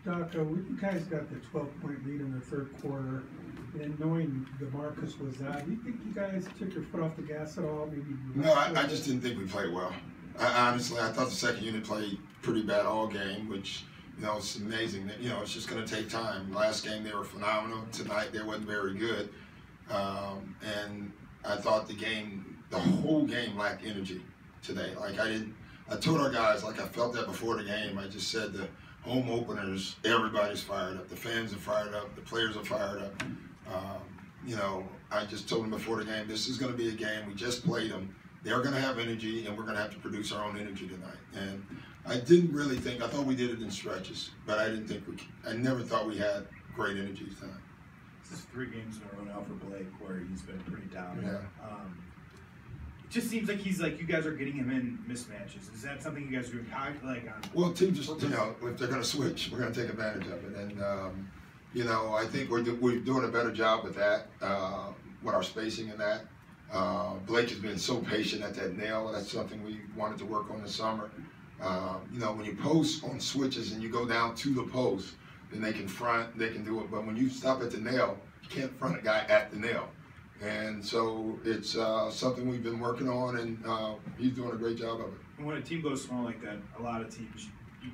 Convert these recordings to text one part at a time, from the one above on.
Doc, you guys got the 12-point lead in the third quarter, and knowing DeMarcus was out, do you think you guys took your foot off the gas at all? Maybe. No, I just didn't think we played well. Honestly, I thought the second unit played pretty bad all game, which, it's amazing that, it's just going to take time. Last game they were phenomenal. Tonight they wasn't very good. And I thought the whole game lacked energy today. I told our guys, I felt that before the game. I just said the home openers, everybody's fired up. The fans are fired up. The players are fired up. I just told them before the game, this is going to be a game. We just played them. They're going to have energy, and we're going to have to produce our own energy tonight. And I didn't really think, I thought we did it in stretches, but I didn't think I never thought we had great energy tonight. This is 3 games in a row now for Blake where he's been pretty down. Yeah. It just seems like you guys are getting him in mismatches. Is that something you guys are doing? Well, teams just, if they're going to switch, we're going to take advantage of it. And, I think we're doing a better job with that, with our spacing and that. Blake has been so patient at that nail. That's something we wanted to work on this summer. When you post on switches and you go down to the post, then they can front, they can do it. But when you stop at the nail, you can't front a guy at the nail. And so it's something we've been working on, and he's doing a great job of it. And when a team goes small like that, a lot of teams,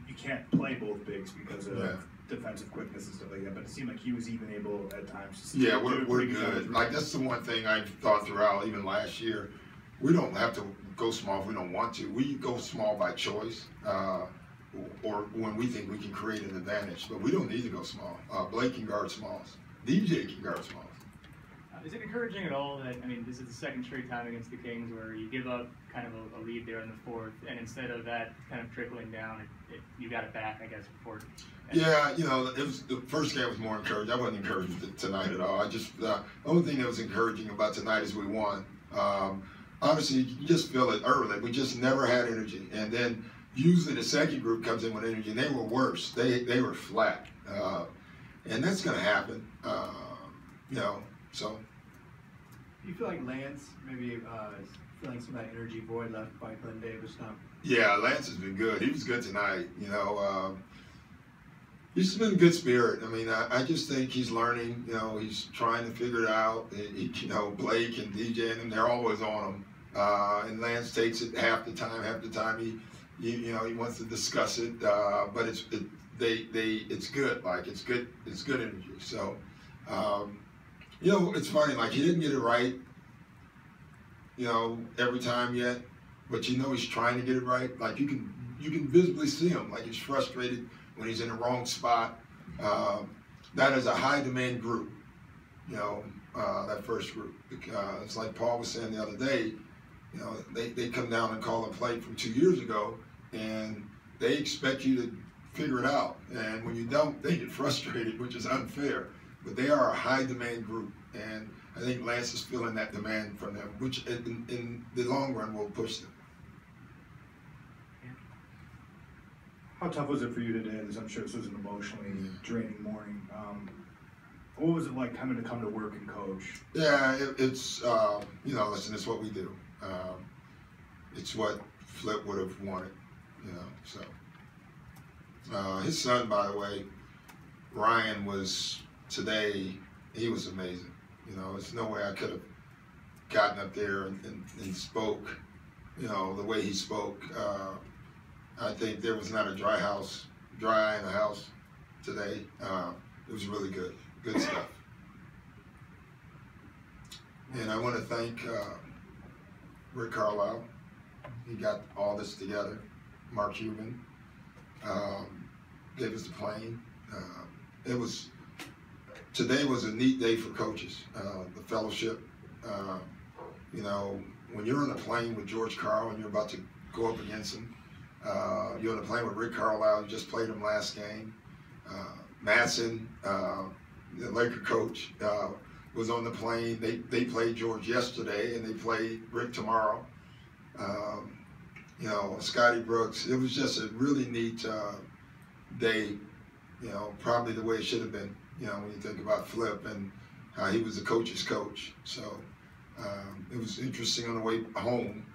you can't play both bigs because of defensive quickness and stuff like that. But it seemed like he was even able at times to we're good. That's the one thing I've thought throughout, even last year. We don't have to go small if we don't want to. We go small by choice, or when we think we can create an advantage. But we don't need to go small. Blake can guard smalls. DJ can guard smalls. Is it encouraging at all that, this is the second straight time against the Kings where you give up kind of a lead there in the fourth, and instead of that kind of trickling down, you got it back, I guess, before. Yeah, it was the first game was more encouraging. I wasn't encouraged tonight at all. The only thing that was encouraging about tonight is we won. Honestly, you just feel it early. We just never had energy, and then usually the second group comes in with energy, and they were worse. They were flat, and that's going to happen. So. Do you feel like Lance maybe is feeling some of that energy void left by Glenn Davis now? Yeah, Lance has been good. He was good tonight. He's just been a good spirit. I just think he's learning. He's trying to figure it out. Blake and DJ and them, they're always on him. And Lance takes it half the time. Half the time he wants to discuss it. But it's good. It's good energy. So. It's funny, he didn't get it right, every time yet, but he's trying to get it right. You can visibly see him, he's frustrated when he's in the wrong spot. That is a high demand group, that first group. It's like Paul was saying the other day, they come down and call a play from 2 years ago, and they expect you to figure it out. And when you don't, they get frustrated, which is unfair. But they are a high demand group, and I think Lance is feeling that demand from them, which in the long run will push them. How tough was it for you today? I'm sure this was an emotionally draining morning. What was it like coming to work and coach? Yeah, it's listen, it's what we do. It's what Flip would have wanted, So his son, by the way, Ryan, was. Today, he was amazing. There's no way I could have gotten up there and spoke, the way he spoke. I think there was not a dry eye in the house today. It was really good stuff. And I want to thank Rick Carlisle. He got all this together. Mark Cuban gave us the plane. Today was a neat day for coaches. The fellowship, when you're on a plane with George Karl and you're about to go up against him, you're on a plane with Rick Carlisle, you just played him last game. Madsen, the Laker coach, was on the plane. They played George yesterday and they play Rick tomorrow. Scotty Brooks. It was just a really neat day, probably the way it should have been. When you think about Flip and how he was the coach's coach. So it was interesting on the way home.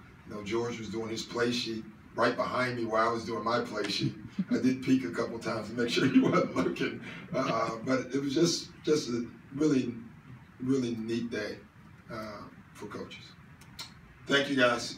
George was doing his play sheet right behind me while I was doing my play sheet. I did peek a couple times to make sure he wasn't looking, but it was just a really neat day for coaches. Thank you, guys.